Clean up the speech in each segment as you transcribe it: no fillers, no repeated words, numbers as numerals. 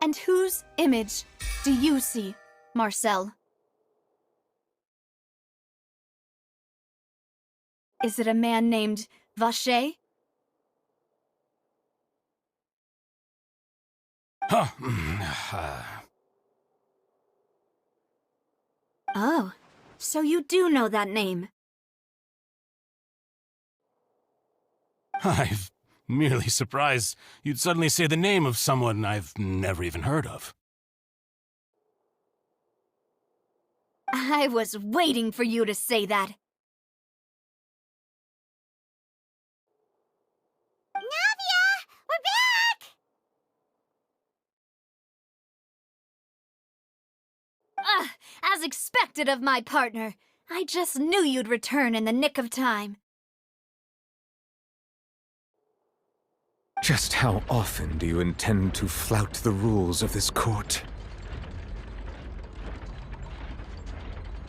And whose image do you see, Marcel? Is it a man named Vacher? Oh, so you do know that name. I'm merely surprised you'd suddenly say the name of someone I've never even heard of. I was waiting for you to say that. Navia! We're back! As expected of my partner. I just knew you'd return in the nick of time. Just how often do you intend to flout the rules of this court?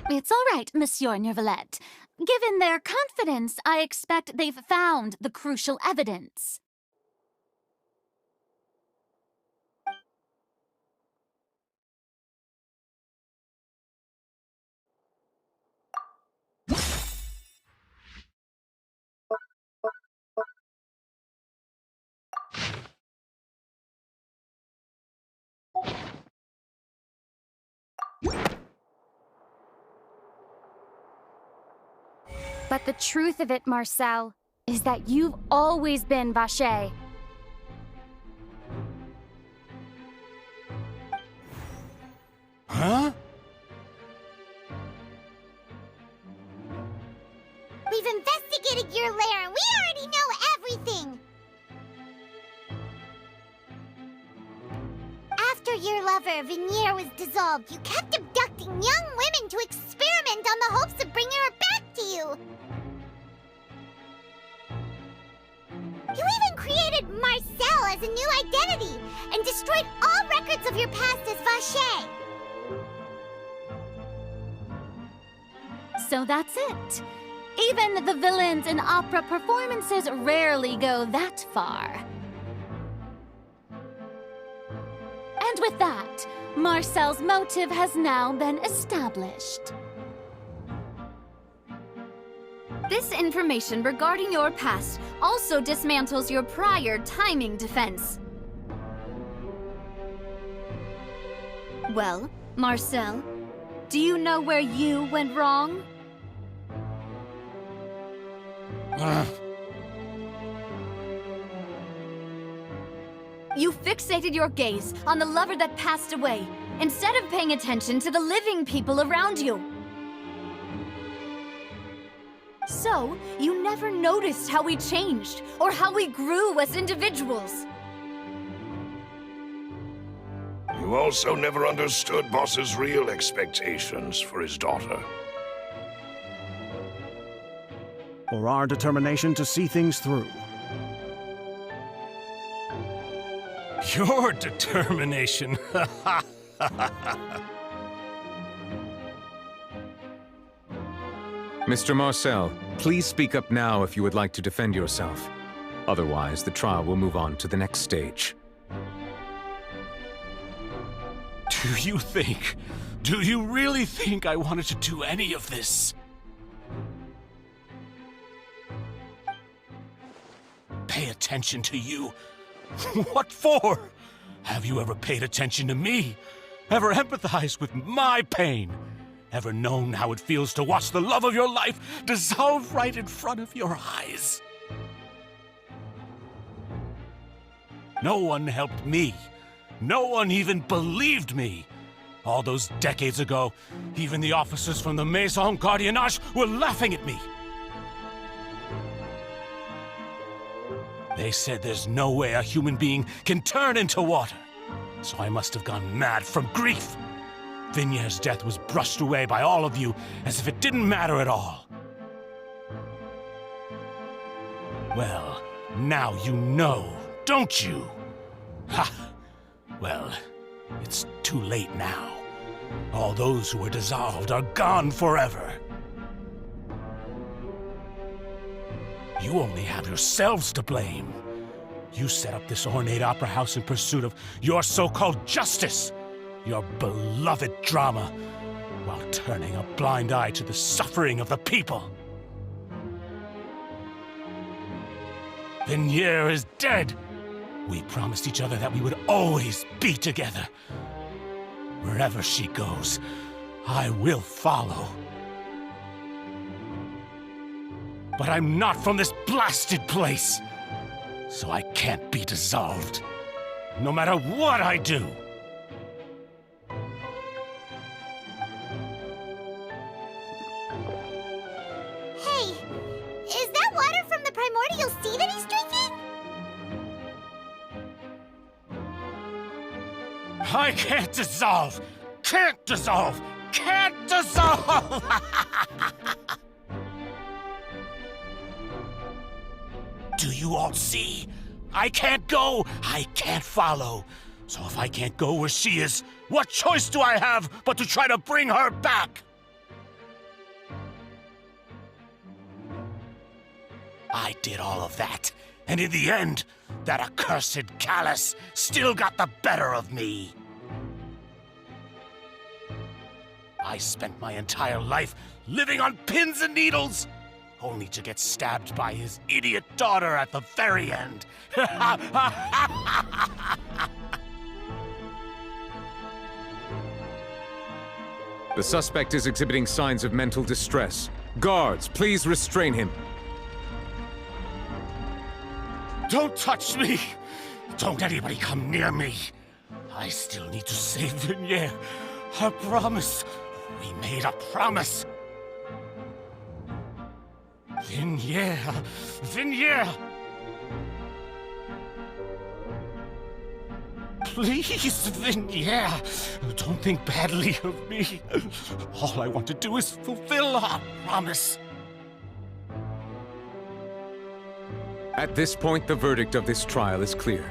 It's all right, Monsieur Neuvillette. Given their confidence, I expect they've found the crucial evidence. But the truth of it, Marcel, is that you've always been Vacher. Huh? We've investigated your lair and we already know everything! After your lover, Veneer, was dissolved, you kept abducting young women to experiment on the hopes of bringing her back to you! You even created Marcel as a new identity and destroyed all records of your past as Vacher! So that's it. Even the villains in opera performances rarely go that far. And with that, Marcel's motive has now been established. This information regarding your past also dismantles your prior timing defense. Well, Marcel, do you know where you went wrong? You fixated your gaze on the lover that passed away, instead of paying attention to the living people around you. So, you never noticed how we changed, or how we grew as individuals. You also never understood Boss's real expectations for his daughter. Or our determination to see things through. Your determination. Mr. Marcel, please speak up now if you would like to defend yourself. Otherwise, the trial will move on to the next stage. Do you really think I wanted to do any of this? Pay attention to you? What for? Have you ever paid attention to me? Ever empathized with my pain? Ever known how it feels to watch the love of your life dissolve right in front of your eyes? No one helped me. No one even believed me. All those decades ago, even the officers from the Maison Gardiennage were laughing at me. They said there's no way a human being can turn into water. So I must have gone mad from grief. Veneer's death was brushed away by all of you as if it didn't matter at all. Well, now you know, don't you? Ha! Well, it's too late now. All those who were dissolved are gone forever. You only have yourselves to blame. You set up this ornate opera house in pursuit of your so-called justice, your beloved drama, while turning a blind eye to the suffering of the people. Vignere is dead. We promised each other that we would always be together. Wherever she goes, I will follow. But I'm not from this blasted place, so I can't be dissolved, no matter what I do. Hey, is that water from the primordial sea that he's drinking? I can't dissolve! Can't dissolve! Can't dissolve! Do you all see? I can't go! I can't follow! So if I can't go where she is, what choice do I have but to try to bring her back? I did all of that, and in the end, that accursed Callas still got the better of me. I spent my entire life living on pins and needles, only to get stabbed by his idiot daughter at the very end. The suspect is exhibiting signs of mental distress. Guards, please restrain him. Don't touch me! Don't anybody come near me! I still need to save Vignere. A promise. We made a promise. Vignere! Vignere! Please, Vignere! Don't think badly of me. All I want to do is fulfill our promise. At this point, the verdict of this trial is clear.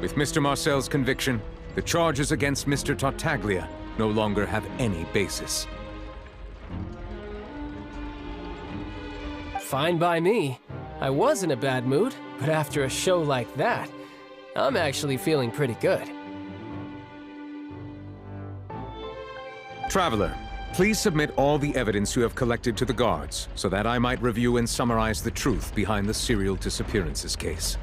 With Mr. Marcel's conviction, the charges against Mr. Tartaglia no longer have any basis. Fine by me. I was in a bad mood, but after a show like that, I'm actually feeling pretty good. Traveler, please submit all the evidence you have collected to the guards, so that I might review and summarize the truth behind the serial disappearances case.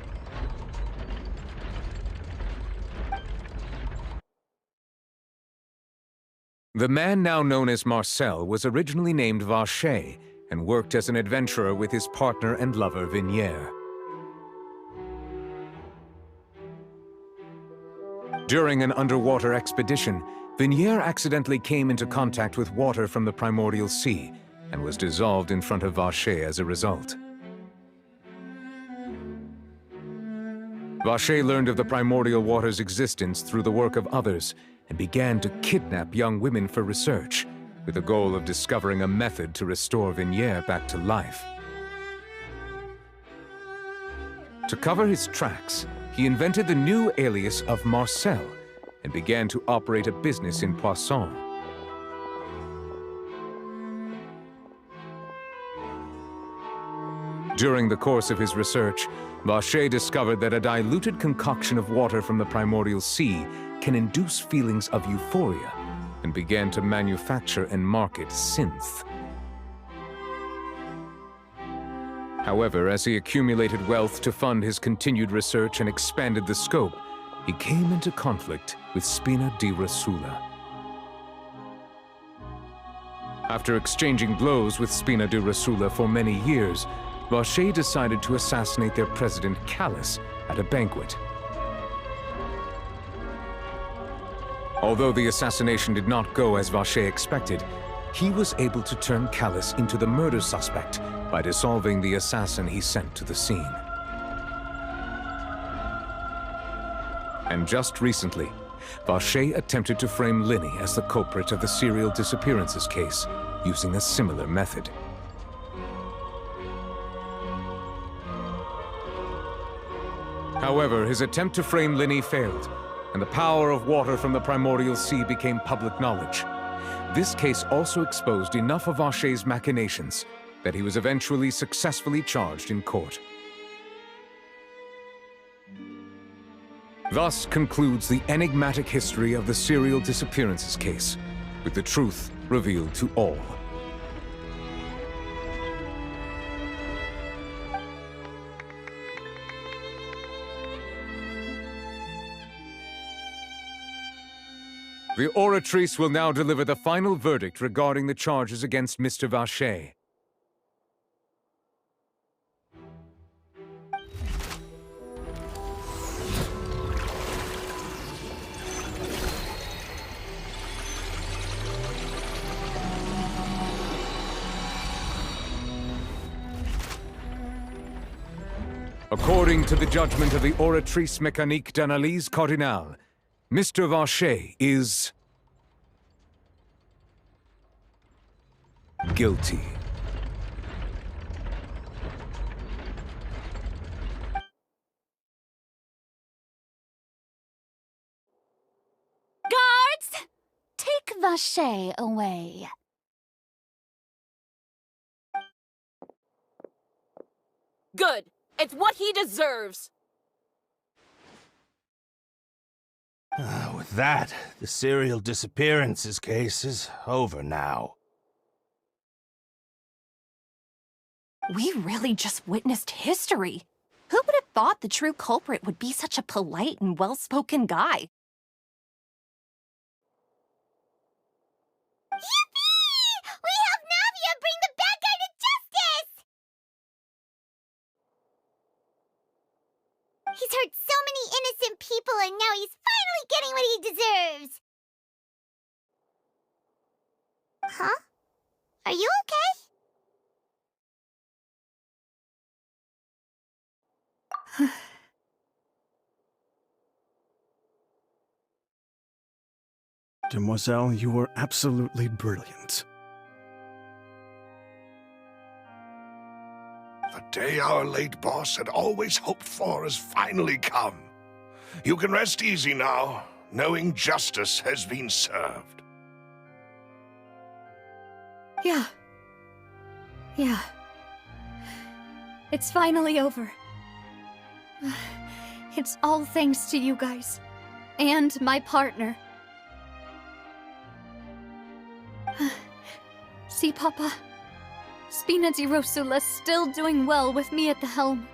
The man now known as Marcel was originally named Vacher and worked as an adventurer with his partner and lover Vignere. During an underwater expedition, Vignere accidentally came into contact with water from the primordial sea and was dissolved in front of Vacher as a result. Vacher learned of the primordial water's existence through the work of others and began to kidnap young women for research, with the goal of discovering a method to restore Vignere back to life. To cover his tracks, he invented the new alias of Marcel and began to operate a business in Poisson. During the course of his research, Vacher discovered that a diluted concoction of water from the primordial sea can induce feelings of euphoria, and began to manufacture and market Sinthe. However, as he accumulated wealth to fund his continued research and expanded the scope, he came into conflict with Spina di Rosula. After exchanging blows with Spina di Rosula for many years, Vacher decided to assassinate their president Callas at a banquet. Although the assassination did not go as Vacher expected, he was able to turn Callas into the murder suspect by dissolving the assassin he sent to the scene. And just recently, Vacher attempted to frame Linny as the culprit of the serial disappearances case, using a similar method. However, his attempt to frame Linny failed, and the power of water from the primordial sea became public knowledge. This case also exposed enough of Vacher's machinations that he was eventually successfully charged in court. Thus concludes the enigmatic history of the serial disappearances case, with the truth revealed to all. The Oratrice will now deliver the final verdict regarding the charges against Mr. Vacher. According to the judgment of the Oratrice mécanique d'analyse cardinale, Mr. Vacher is guilty. Guards! Take Vacher away. Good. It's what he deserves. With that, the serial disappearances case is over now. We really just witnessed history. Who would have thought the true culprit would be such a polite and well-spoken guy? Yippee! We helped Navia bring the bad guy to justice! He's hurt so many innocent people, and now he's finally getting what he deserves! Huh? Are you okay? Demoiselle, you were absolutely brilliant. The day our late boss had always hoped for has finally come. You can rest easy now, knowing justice has been served. Yeah. It's finally over. It's all thanks to you guys. And my partner. See, Papa? Spina di Rosula's still doing well with me at the helm.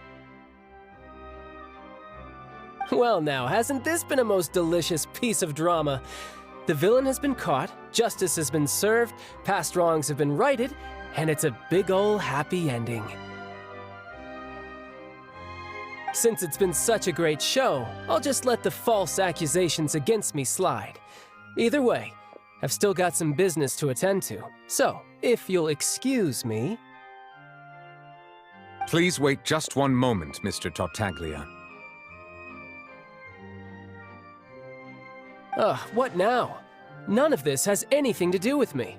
Well now, hasn't this been a most delicious piece of drama? The villain has been caught, justice has been served, past wrongs have been righted, and it's a big ol' happy ending. Since it's been such a great show, I'll just let the false accusations against me slide. Either way, I've still got some business to attend to, so if you'll excuse me... Please wait just one moment, Mr. Tartaglia. Ugh, what now? None of this has anything to do with me.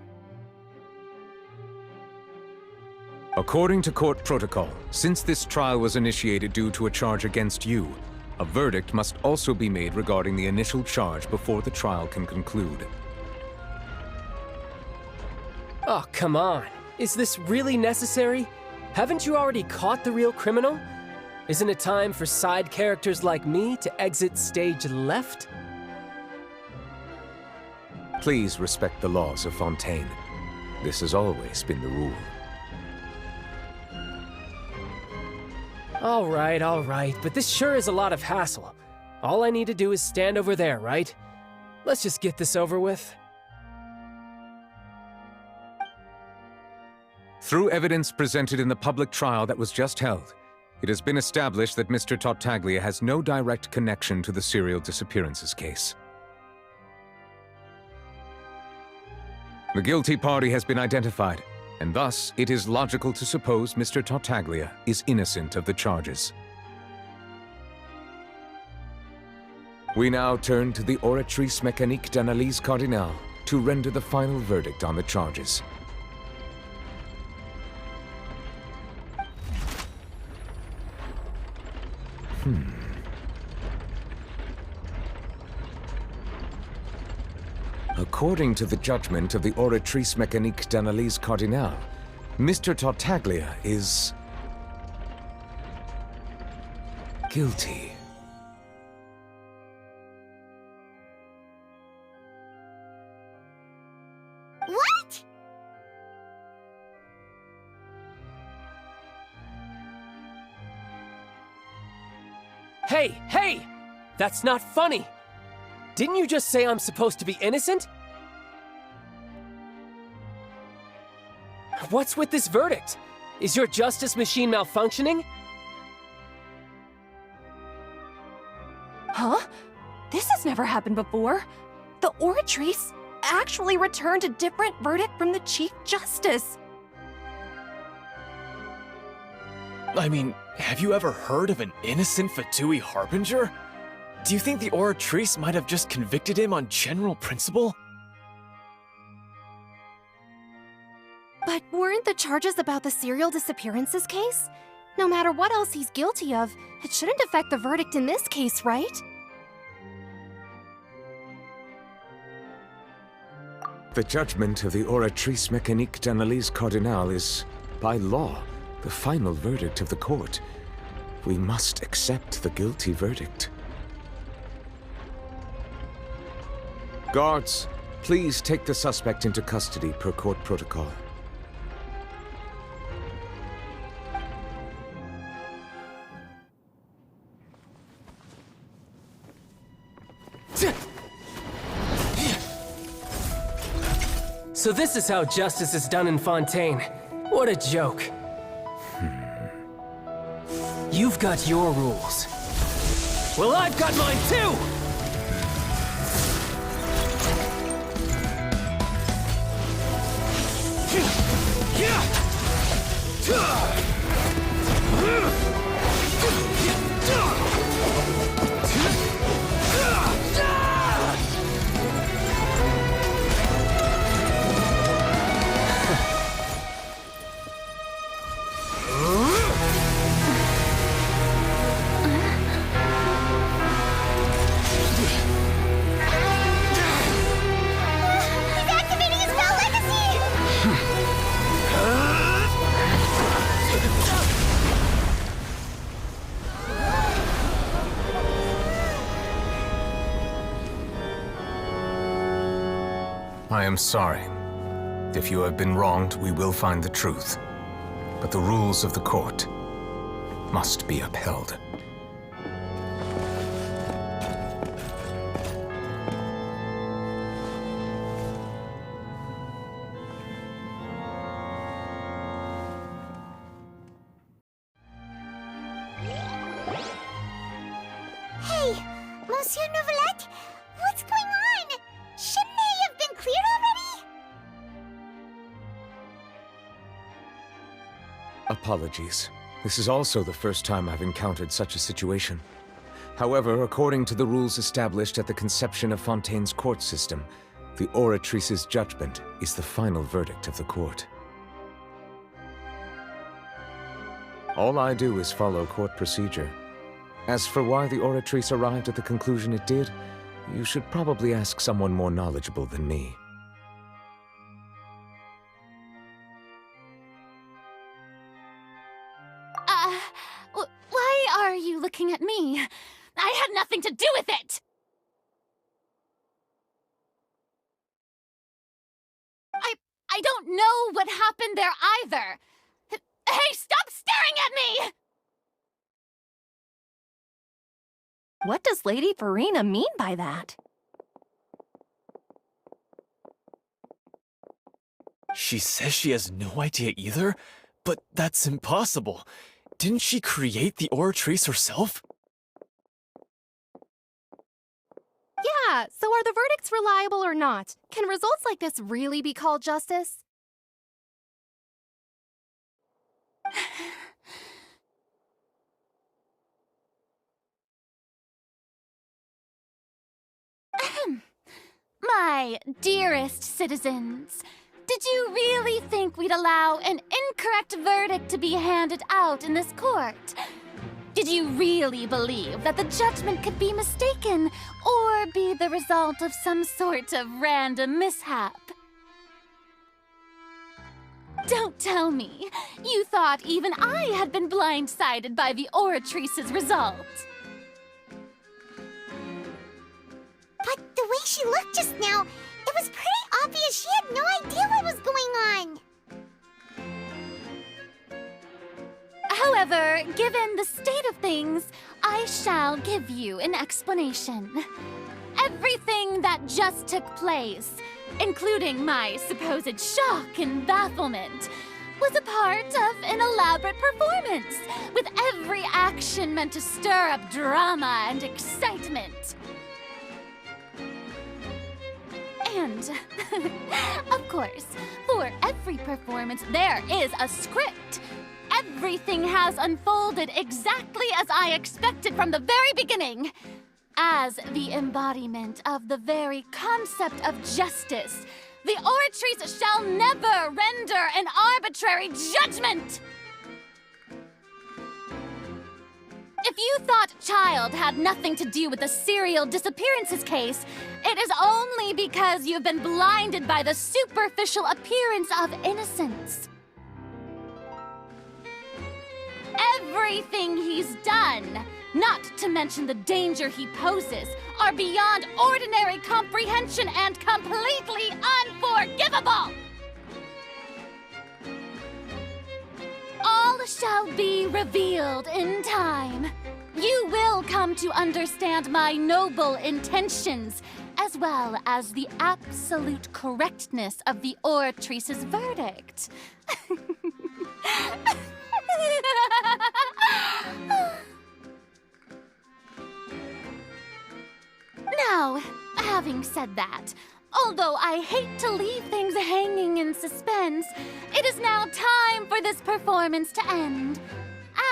According to court protocol, since this trial was initiated due to a charge against you, a verdict must also be made regarding the initial charge before the trial can conclude. Oh, come on. Is this really necessary? Haven't you already caught the real criminal? Isn't it time for side characters like me to exit stage left? Please respect the laws of Fontaine. This has always been the rule. All right, but this sure is a lot of hassle. All I need to do is stand over there, right? Let's just get this over with. Through evidence presented in the public trial that was just held, it has been established that Mr. Tartaglia has no direct connection to the serial disappearances case. The guilty party has been identified, and thus it is logical to suppose Mr. Tartaglia is innocent of the charges. We now turn to the Oratrice mécanique d'analyse cardinale to render the final verdict on the charges. According to the judgment of the Oratrice mécanique d'analyse cardinale, Mr. Tartaglia is guilty. Hey! That's not funny! Didn't you just say I'm supposed to be innocent? What's with this verdict? Is your justice machine malfunctioning? Huh? This has never happened before. The Oratrice actually returned a different verdict from the Chief Justice. I mean, have you ever heard of an innocent Fatui Harbinger? Do you think the Oratrice might have just convicted him on general principle? But weren't the charges about the serial disappearances case? No matter what else he's guilty of, it shouldn't affect the verdict in this case, right? The judgment of the Oratrice Mécanique d'Analyse Cardinal is, by law, the final verdict of the court. We must accept the guilty verdict. Guards, please take the suspect into custody per court protocol. So this is how justice is done in Fontaine. What a joke. You've got your rules. Well, I've got mine too! I am sorry. If you have been wronged, we will find the truth. But the rules of the court must be upheld. Hey, Monsieur Neuvillette, what's going on? Shouldn't they have been cleared already? Apologies. This is also the first time I've encountered such a situation. However, according to the rules established at the conception of Fontaine's court system, the Oratrice's judgment is the final verdict of the court. All I do is follow court procedure. As for why the Oratrice arrived at the conclusion it did, you should probably ask someone more knowledgeable than me. Why are you looking at me? I had nothing to do with it! I don't know what happened there either. Hey, stop staring at me! What does Lady Furina mean by that? She says she has no idea either, but that's impossible. Didn't she create the Oratrice herself? Yeah, so are the verdicts reliable or not? Can results like this really be called justice? My dearest citizens, did you really think we'd allow an incorrect verdict to be handed out in this court? Did you really believe that the judgment could be mistaken or be the result of some sort of random mishap? Don't tell me you thought even I had been blindsided by the Oratrice's result. But the way she looked just now, it was pretty obvious she had no idea what was going on. However, given the state of things, I shall give you an explanation. Everything that just took place, including my supposed shock and bafflement, was a part of an elaborate performance, with every action meant to stir up drama and excitement. And, of course, for every performance there is a script. Everything has unfolded exactly as I expected from the very beginning. As the embodiment of the very concept of justice, the Oratrice shall never render an arbitrary judgment! If you thought Childe had nothing to do with the serial disappearances case, it is only because you've been blinded by the superficial appearance of innocence. Everything he's done, not to mention the danger he poses, are beyond ordinary comprehension and completely unforgivable! All shall be revealed in time. You will come to understand my noble intentions, as well as the absolute correctness of the Oratrice's verdict. Now, having said that, although I hate to leave things hanging in suspense, it is now time for this performance to end.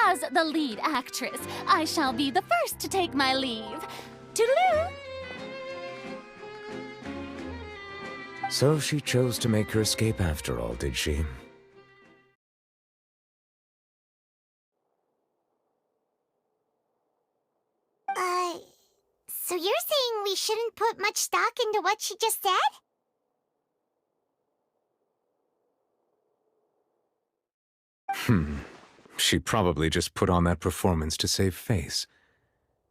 As the lead actress, I shall be the first to take my leave. Toodaloo! So she chose to make her escape after all, did she? So you're saying we shouldn't put much stock into what she just said? She probably just put on that performance to save face.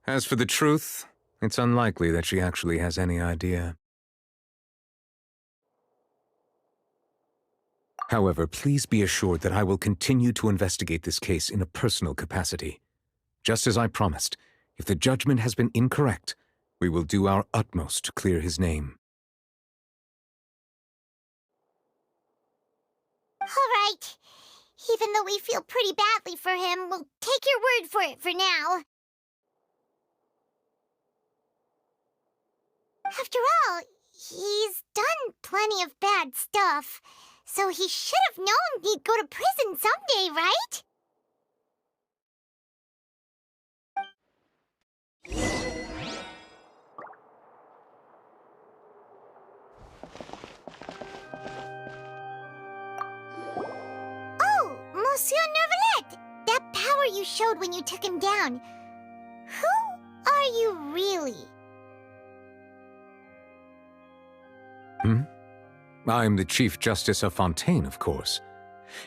As for the truth, it's unlikely that she actually has any idea. However, please be assured that I will continue to investigate this case in a personal capacity. Just as I promised, if the judgment has been incorrect, we will do our utmost to clear his name. All right. Even though we feel pretty badly for him, we'll take your word for it for now. After all, he's done plenty of bad stuff, so he should have known he'd go to prison someday, right? Oh, Monsieur Neuvillette! That power you showed when you took him down. Who are you really? I'm the Chief Justice of Fontaine, of course.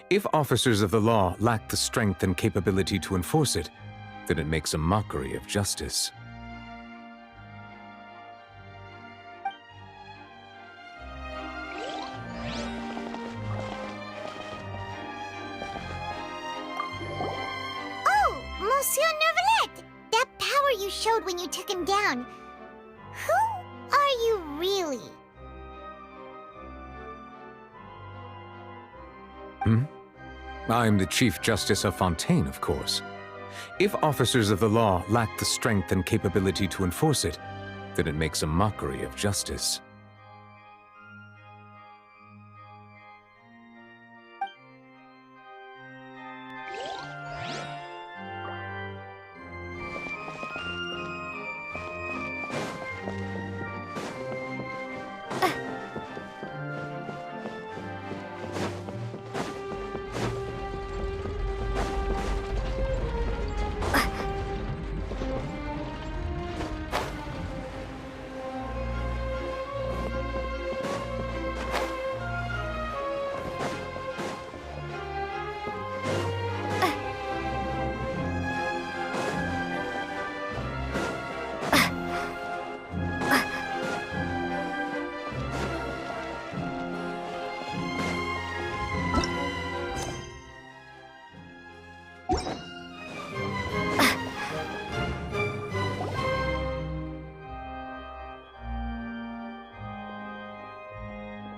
If officers of the law lack the strength and capability to enforce it, then it makes a mockery of justice. Oh, Monsieur Neuvillette! That power you showed when you took him down. Who are you really? I'm the Chief Justice of Fontaine, of course. If officers of the law lack the strength and capability to enforce it, then it makes a mockery of justice.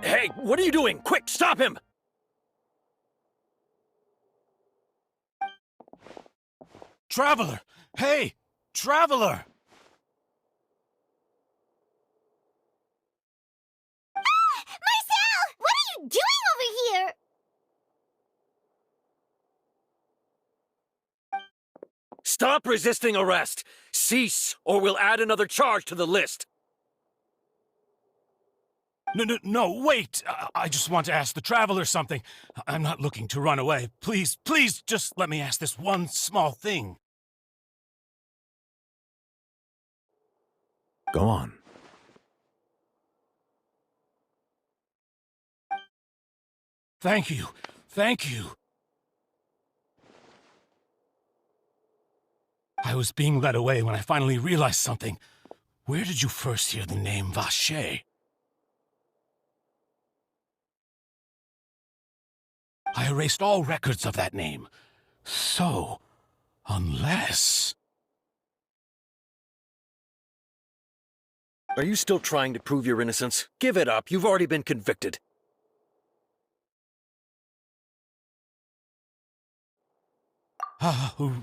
Hey, what are you doing? Quick, stop him! Traveler! Hey! Traveler! Marcel! What are you doing over here? Stop resisting arrest! Cease, or we'll add another charge to the list! No, wait! I just want to ask the Traveler something. I'm not looking to run away. Please, just let me ask this one small thing. Go on. Thank you. I was being led away when I finally realized something. Where did you first hear the name Vacher? I erased all records of that name. So, unless... Are you still trying to prove your innocence? Give it up, you've already been convicted.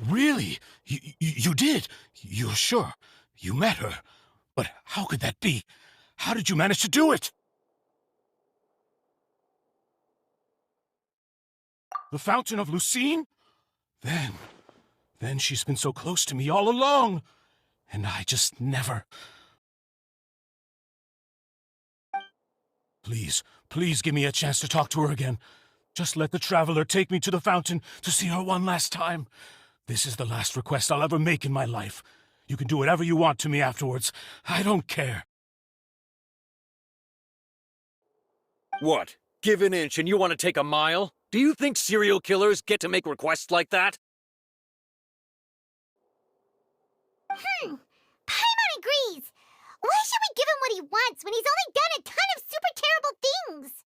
Really? You did? You're sure? You met her? But how could that be? How did you manage to do it? The Fountain of Lucine? Then she's been so close to me all along. And I just never... Please give me a chance to talk to her again. Just let the Traveler take me to the fountain to see her one last time. This is the last request I'll ever make in my life. You can do whatever you want to me afterwards. I don't care. What? Give an inch and you want to take a mile? Do you think serial killers get to make requests like that? Paimon agrees! Why should we give him what he wants when he's only done a ton of super terrible things?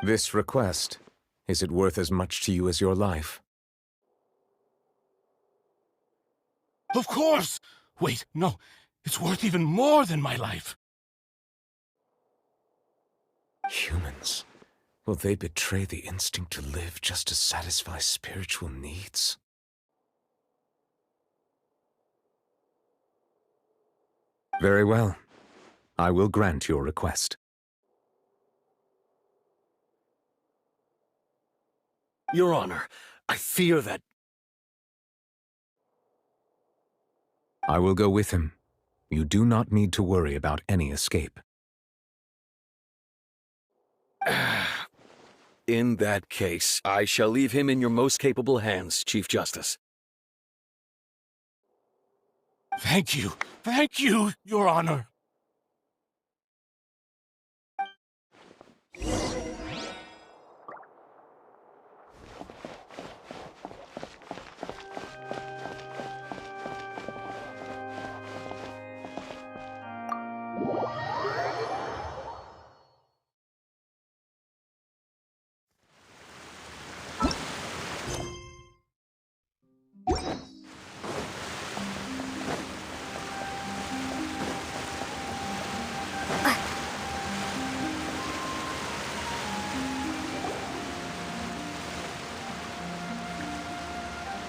This request, is it worth as much to you as your life? Of course! Wait, no. It's worth even more than my life. Humans. Will they betray the instinct to live just to satisfy spiritual needs? Very well. I will grant your request. Your Honor, I fear that... I will go with him. You do not need to worry about any escape. In that case, I shall leave him in your most capable hands, Chief Justice. Thank you, Your Honor.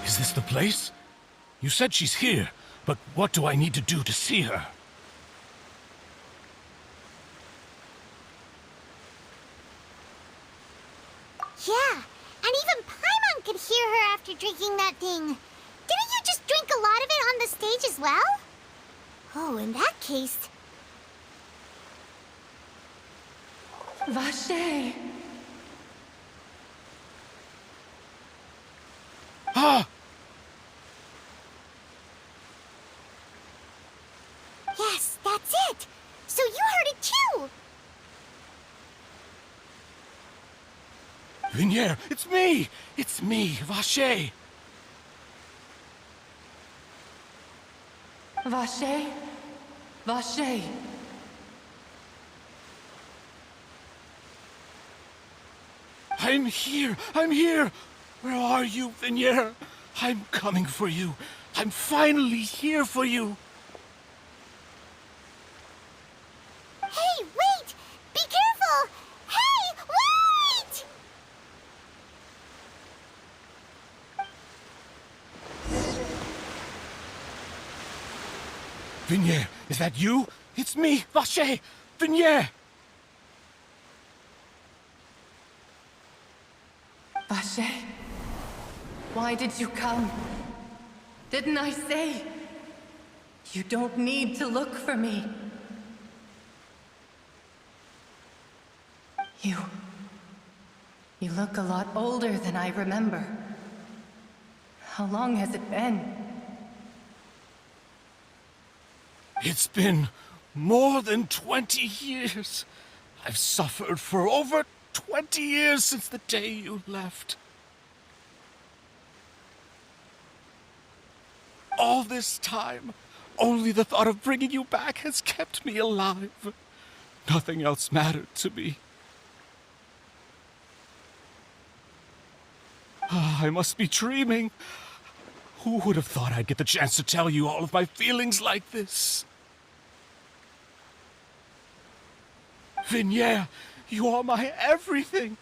Is this the place? You said she's here, but what do I need to do to see her? Yeah, and even Paimon could hear her after drinking that thing. Didn't you just drink a lot of it on the stage as well? Oh, in that case... Vacher. Ah! Yes, that's it! So you heard it too! Vignier, it's me! It's me, Vacher! Vacher? Vacher. I'm here! Where are you, Vignier? I'm coming for you. I'm finally here for you. Vignier, is that you? It's me, Vacher! Vignier! Vacher, why did you come? Didn't I say? You don't need to look for me. You look a lot older than I remember. How long has it been? It's been more than 20 years. I've suffered for over 20 years since the day you left. All this time, only the thought of bringing you back has kept me alive. Nothing else mattered to me. I must be dreaming. Who would have thought I'd get the chance to tell you all of my feelings like this? Vignier, you are my everything.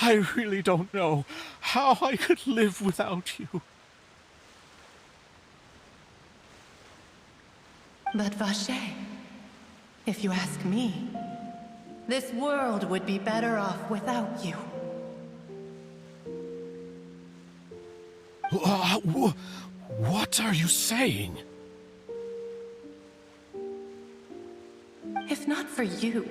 I really don't know how I could live without you. But Vacher, if you ask me, this world would be better off without you. What are you saying? If not for you,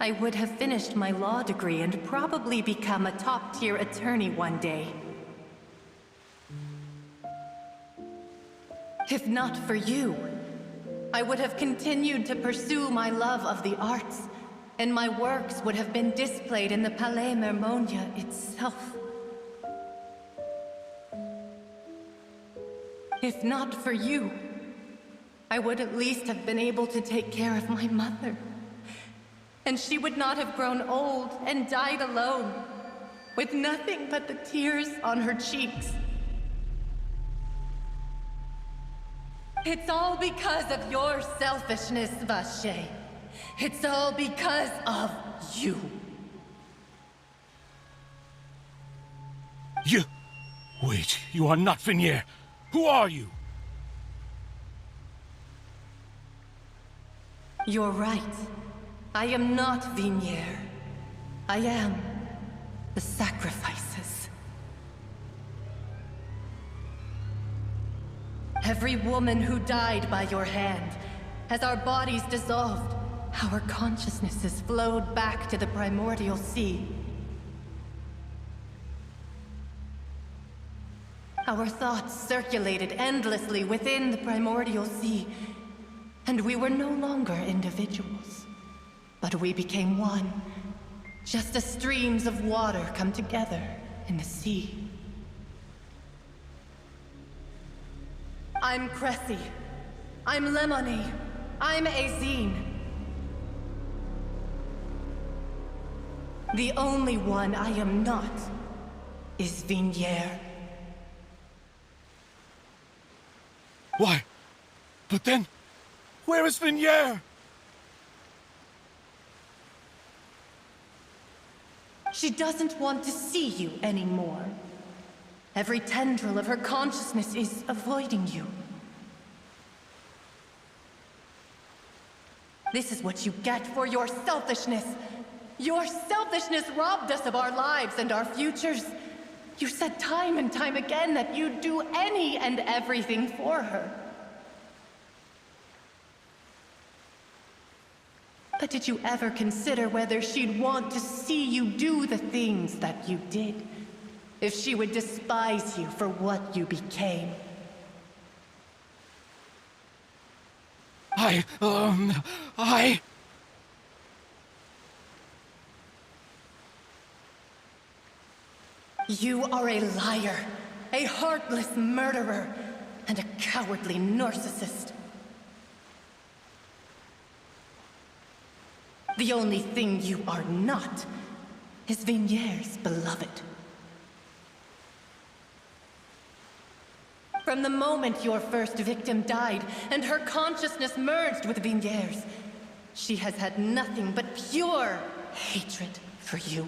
I would have finished my law degree and probably become a top-tier attorney one day. If not for you, I would have continued to pursue my love of the arts, and my works would have been displayed in the Palais Mermonia itself. If not for you, I would at least have been able to take care of my mother. And she would not have grown old and died alone, with nothing but the tears on her cheeks. It's all because of your selfishness, Vacher. It's all because of you. Wait, you are not Vignier. Who are you? You're right. I am not Vignier. I am the sacrifices. Every woman who died by your hand, as our bodies dissolved, our consciousnesses flowed back to the primordial sea. Our thoughts circulated endlessly within the primordial sea, and we were no longer individuals. But we became one, just as streams of water come together in the sea. I'm Cressy. I'm Lemony. I'm Azine. The only one I am not is Vignier. Why? But then, where is Vignier? She doesn't want to see you anymore. Every tendril of her consciousness is avoiding you. This is what you get for your selfishness. Your selfishness robbed us of our lives and our futures. You said time and time again that you'd do any and everything for her. But did you ever consider whether she'd want to see you do the things that you did? If she would despise you for what you became? You are a liar, a heartless murderer, and a cowardly narcissist. The only thing you are not is Vignier's beloved. From the moment your first victim died and her consciousness merged with Vignier's, she has had nothing but pure hatred for you.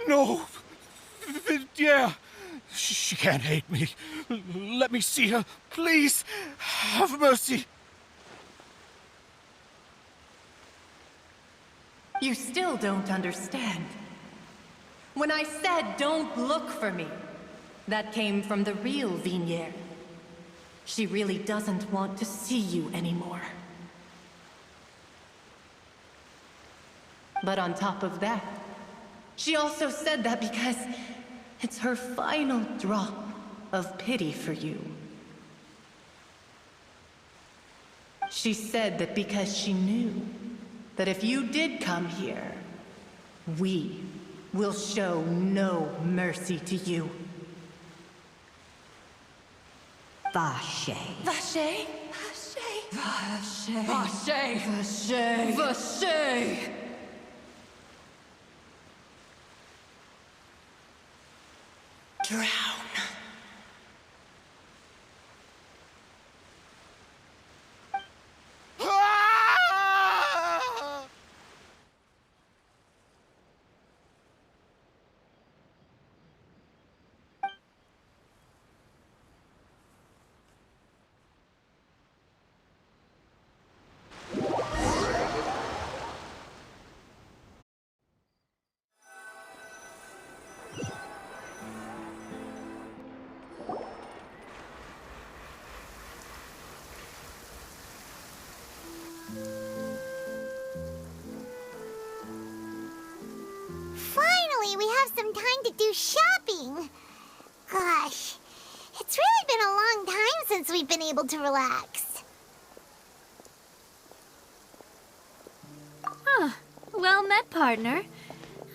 No! Yeah! She can't hate me. Let me see her, please! Have mercy! You still don't understand. When I said don't look for me, that came from the real Vignier. She really doesn't want to see you anymore. But on top of that, she also said that because it's her final drop of pity for you. She said that because she knew that if you did come here, we will show no mercy to you. Vache. Vache? Vache? Vache? Vache? Vache? Drown. Finally, we have some time to do shopping. Gosh, it's really been a long time since we've been able to relax. Well met, partner.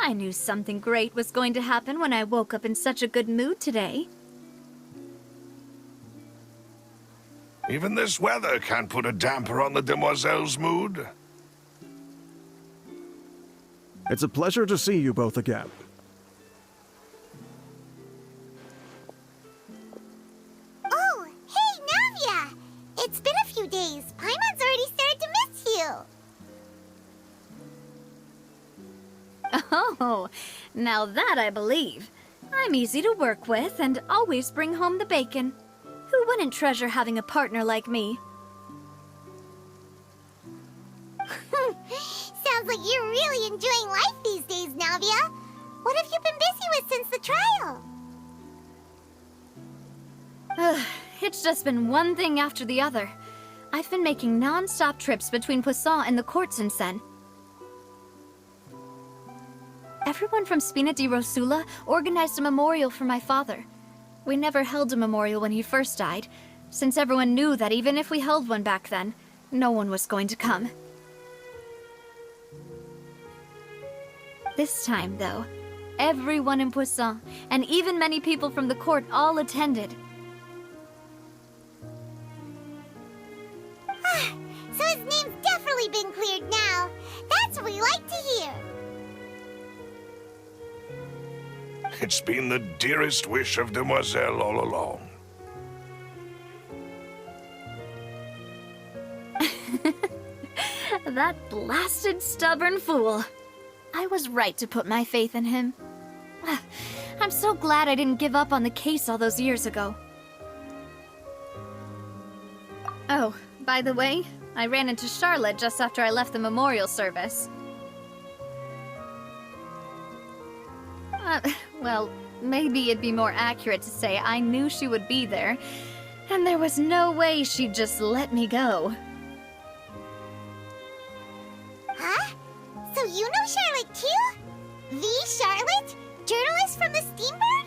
I knew something great was going to happen when I woke up in such a good mood today. Even this weather can't put a damper on the demoiselle's mood. It's a pleasure to see you both again. Oh, hey, Navia! It's been a few days. Paimon's already started to miss you. Oh, now that I believe. I'm easy to work with and always bring home the bacon. Who wouldn't treasure having a partner like me? Sounds like you're really enjoying life these days, Navia. What have you been busy with since the trial? It's just been one thing after the other. I've been making non-stop trips between Poisson and the court since then. Everyone from Spina di Rosula organized a memorial for my father. We never held a memorial when he first died, since everyone knew that even if we held one back then, no one was going to come. This time, though, everyone in Poisson, and even many people from the court, all attended. So his name's definitely been cleared now. That's what we like to hear. It's been the dearest wish of Demoiselle all along. That blasted stubborn fool. I was right to put my faith in him. I'm so glad I didn't give up on the case all those years ago. Oh, by the way, I ran into Charlotte just after I left the memorial service. Well, maybe it'd be more accurate to say I knew she would be there, and there was no way she'd just let me go. Huh? So you know Charlotte too? The Charlotte? Journalist from the Steambird?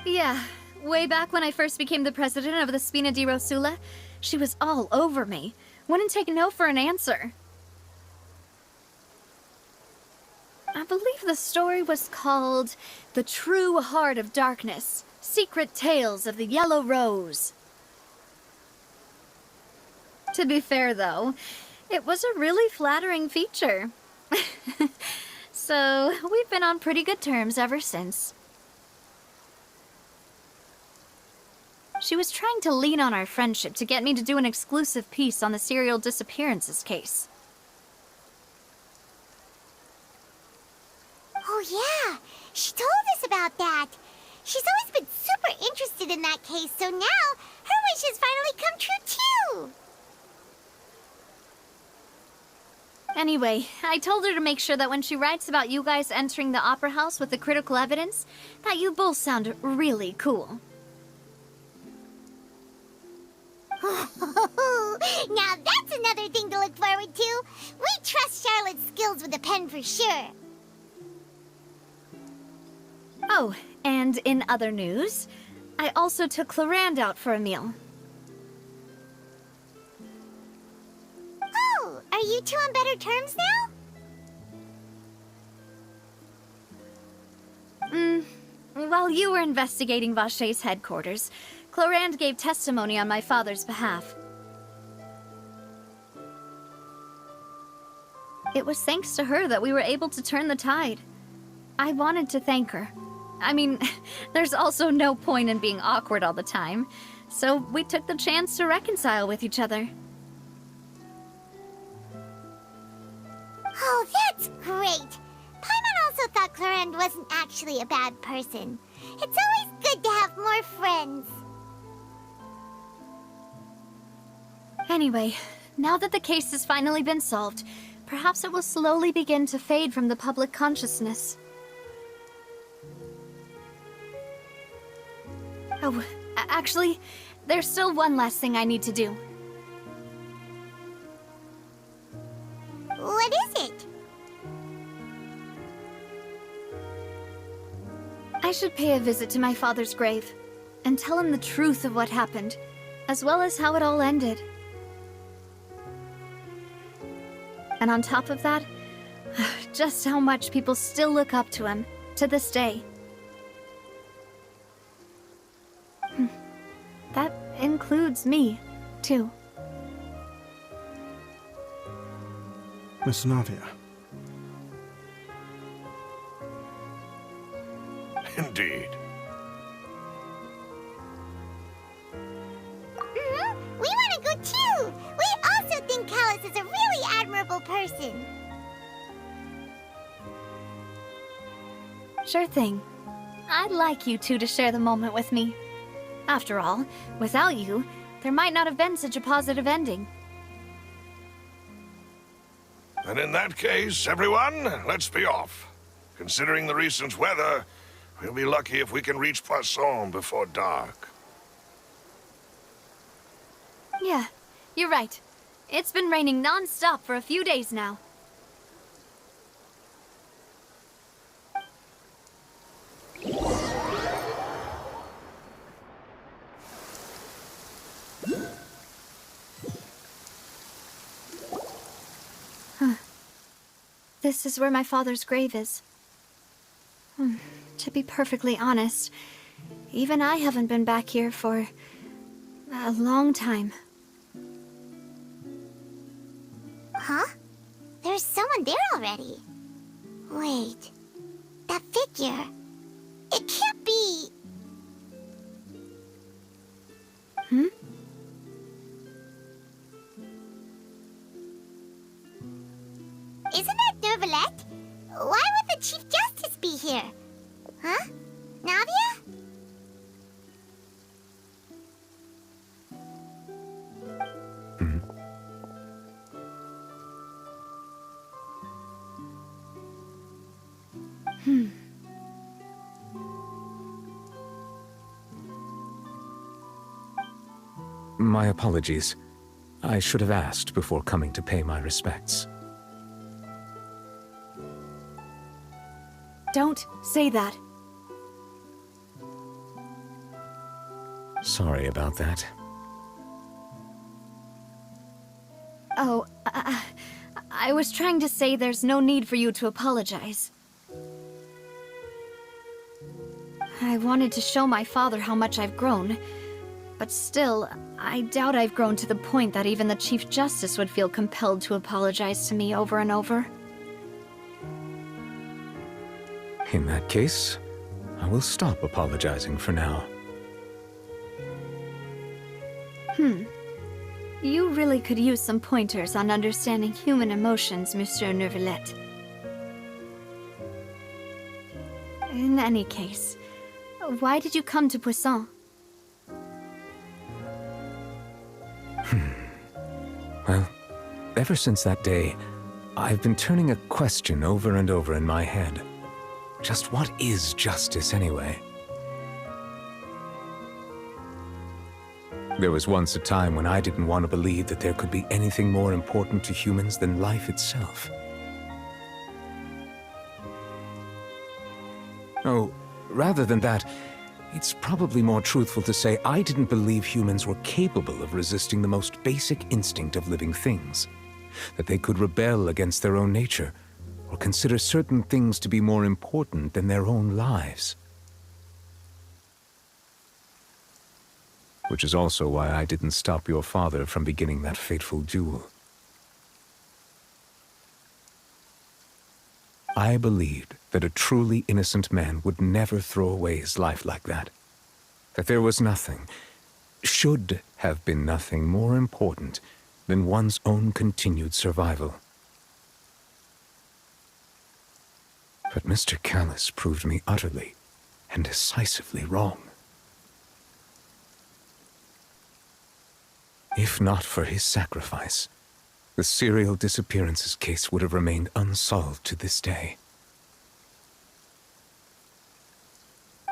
Yeah, way back when I first became the president of the Spina di Rosula, she was all over me. Wouldn't take no for an answer. I believe the story was called The True Heart of Darkness, Secret Tales of the Yellow Rose. To be fair, though, it was a really flattering feature. So, we've been on pretty good terms ever since. She was trying to lean on our friendship to get me to do an exclusive piece on the serial disappearances case. about that. She's always been super interested in that case, so now her wish has finally come true too. Anyway, I told her to make sure that when she writes about you guys entering the opera house with the critical evidence, that you both sound really cool. Now that's another thing to look forward to. We trust Charlotte's skills with a pen for sure. Oh, and in other news, I also took Clarande out for a meal. Oh, are you two on better terms now? While you were investigating Vaché's headquarters, Clarande gave testimony on my father's behalf. It was thanks to her that we were able to turn the tide. I wanted to thank her. I mean, there's also no point in being awkward all the time, so we took the chance to reconcile with each other. Oh, that's great! Paimon also thought Clarande wasn't actually a bad person. It's always good to have more friends. Anyway, now that the case has finally been solved, perhaps it will slowly begin to fade from the public consciousness. Oh, actually, there's still one last thing I need to do. What is it? I should pay a visit to my father's grave, and tell him the truth of what happened, as well as how it all ended. And on top of that, just how much people still look up to him, to this day. That includes me, too. Miss Navia. Indeed. We want to go too! We also think Callas is a really admirable person. Sure thing. I'd like you two to share the moment with me. After all, without you, there might not have been such a positive ending. And in that case, everyone, let's be off. Considering the recent weather, we'll be lucky if we can reach Poisson before dark. Yeah, you're right. It's been raining non-stop for a few days now. This is where my father's grave is. To be perfectly honest, even I haven't been back here for a long time. Huh? There's someone there already. Wait. That figure. It can't be... Isn't that neuvillette? Why would the Chief Justice be here? Huh? Navia? My apologies. I should have asked before coming to pay my respects. Don't say that. Sorry about that. Oh, I was trying to say there's no need for you to apologize. I wanted to show my father how much I've grown, but still, I doubt I've grown to the point that even the Chief Justice would feel compelled to apologize to me over and over. In that case, I will stop apologizing for now. You really could use some pointers on understanding human emotions, Monsieur Neuvillette. In any case, why did you come to Poisson? Well, ever since that day, I've been turning a question over and over in my head. Just what is justice, anyway? There was once a time when I didn't want to believe that there could be anything more important to humans than life itself. Oh, rather than that, it's probably more truthful to say I didn't believe humans were capable of resisting the most basic instinct of living things. That they could rebel against their own nature, or consider certain things to be more important than their own lives. Which is also why I didn't stop your father from beginning that fateful duel. I believed that a truly innocent man would never throw away his life like that. That there was nothing, should have been nothing more important than one's own continued survival. But Mr. Callas proved me utterly and decisively wrong. If not for his sacrifice, the serial disappearances case would have remained unsolved to this day.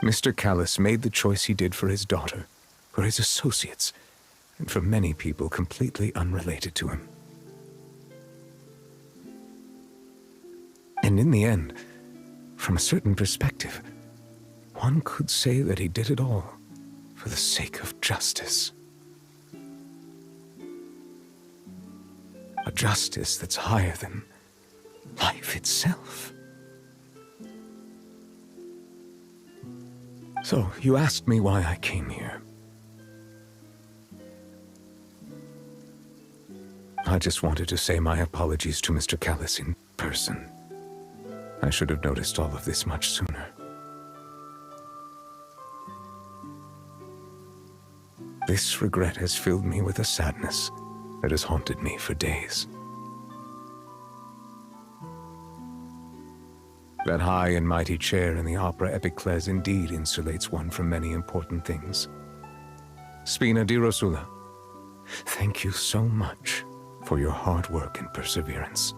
Mr. Callas made the choice he did for his daughter, for his associates, and for many people completely unrelated to him. And in the end, from a certain perspective, one could say that he did it all for the sake of justice. A justice that's higher than life itself. So, you asked me why I came here. I just wanted to say my apologies to Mr. Callas in person. I should have noticed all of this much sooner. This regret has filled me with a sadness that has haunted me for days. That high and mighty chair in the Opera Epiclese indeed insulates one from many important things. Spina di Rosula, thank you so much for your hard work and perseverance.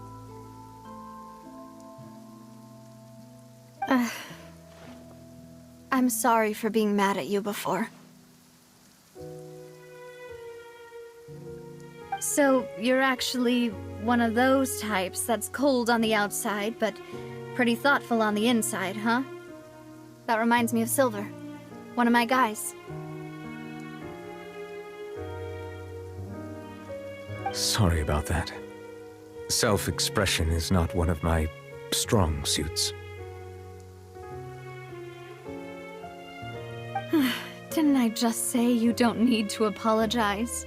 I'm sorry for being mad at you before. So, you're actually one of those types that's cold on the outside, but pretty thoughtful on the inside, huh? That reminds me of Silver, one of my guys. Sorry about that. Self-expression is not one of my strong suits. Didn't I just say you don't need to apologize?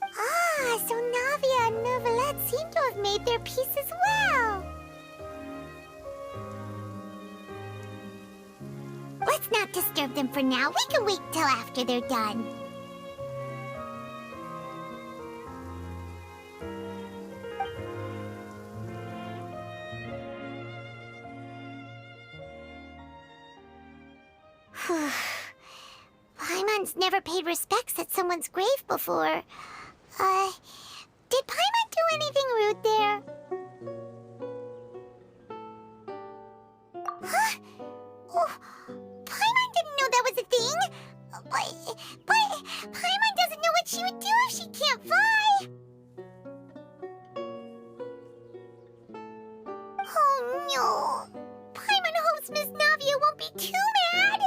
Ah, so Navia and Neuvillette seem to have made their peace as well. Let's not disturb them for now. We can wait till after they're done. Paimon's never paid respects at someone's grave before. Did Paimon do anything rude there? Huh? Oh, Paimon didn't know that was a thing. But Paimon doesn't know what she would do if she can't fly. Oh no. Paimon hopes Miss Navia won't be too mad.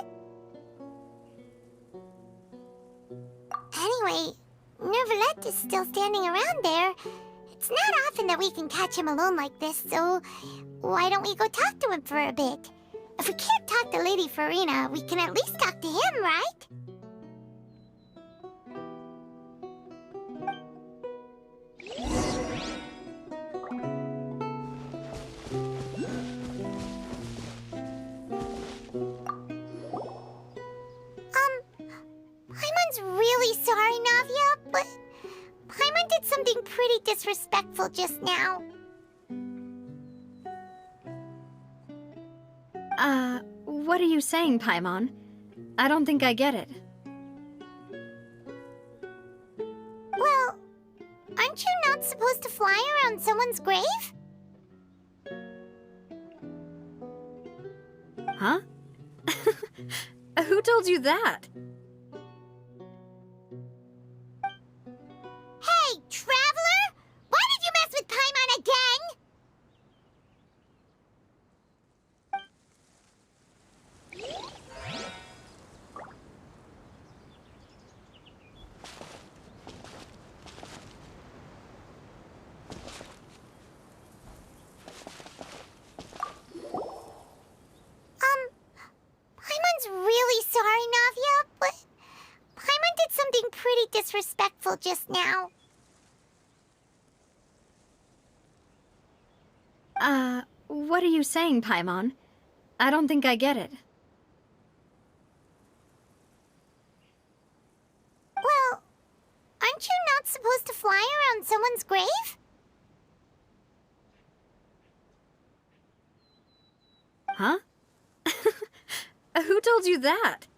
Anyway, Neuvillette is still standing around there. It's not often that we can catch him alone like this, so why don't we go talk to him for a bit? If we can't talk to Lady Furina, we can at least talk to him, right? Paimon's really sorry, Navia, but Paimon did something pretty disrespectful just now. What are you saying, Paimon? I don't think I get it. Well, aren't you not supposed to fly around someone's grave? Huh? Who told you that? Hey, traveler! Why did you mess with Paimon again? Paimon's really sorry, Navia, but Paimon did something pretty disrespectful just now. What are you saying, Paimon? I don't think I get it. Well, aren't you not supposed to fly around someone's grave? Huh? Who told you that?